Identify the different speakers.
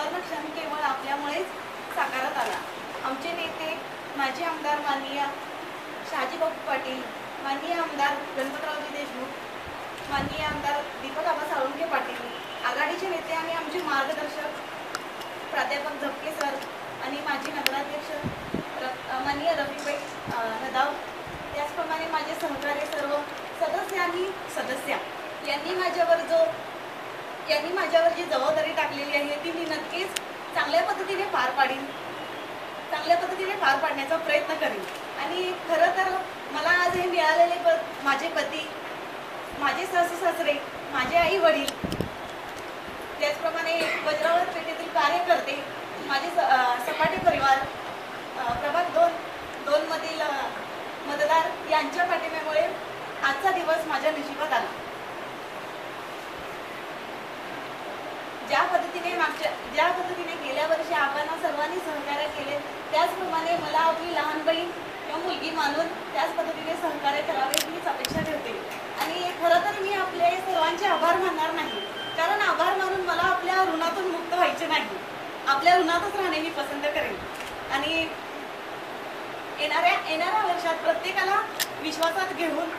Speaker 1: सुवर्णक्षण केवळ आपल्यामुळेच साकारत आला। आमचे नेते माजी आमदार माननीय शहाजीबापू पाटील, माननीय आमदार गणपतरावजी देशमुख, माननीय आमदार दीपक आबा साळुंखे पाटील, आघाडीचे नेते आणि आमचे मार्गदर्शक प्राध्यापक झपके सर आणि माजी नगराध्यक्ष माननीय रफीभाई नदाव, त्याचप्रमाणे माझे सहकारी सर्व सदस्य आणि सदस्या यांनी माझ्यावर जी जबाबदारी टाकलेली आहे ती मी नक्कीच चांगल्या पद्धतीने पार पाडण्याचा प्रयत्न करेन। आणि खरं तर मला आज हे मिळालेले पद माझे पती, माझे सासू सासरे, माझे आई वडील, त्याचप्रमाणे वज्रावत पेठेतील कार्यकर्ते, माझे सपाटे परिवार, प्रभाग 2 मधील मतदार यांच्या पाठिंब्यामुळे आजचा दिवस माझ्या नशिबात आला। ज्या पद्धतीने गेल्या वर्षी आपण सर्वांनी सहकार्य केले त्याचप्रमाणे मला आपली लहान बहीण किंवा मुलगी मानून त्याच पद्धतीने सहकार्य करावे हीच अपेक्षा ठेवते। आणि खरं तर मी आपले सर्वांचे आभार मानणार नाही, कारण आभार मानून मला आपल्या ऋणातून मुक्त व्हायचे नाही, आपल्या ऋणातच राहणे मी पसंत करेन। आणि येणाऱ्या वर्षात प्रत्येकाला विश्वासात घेऊन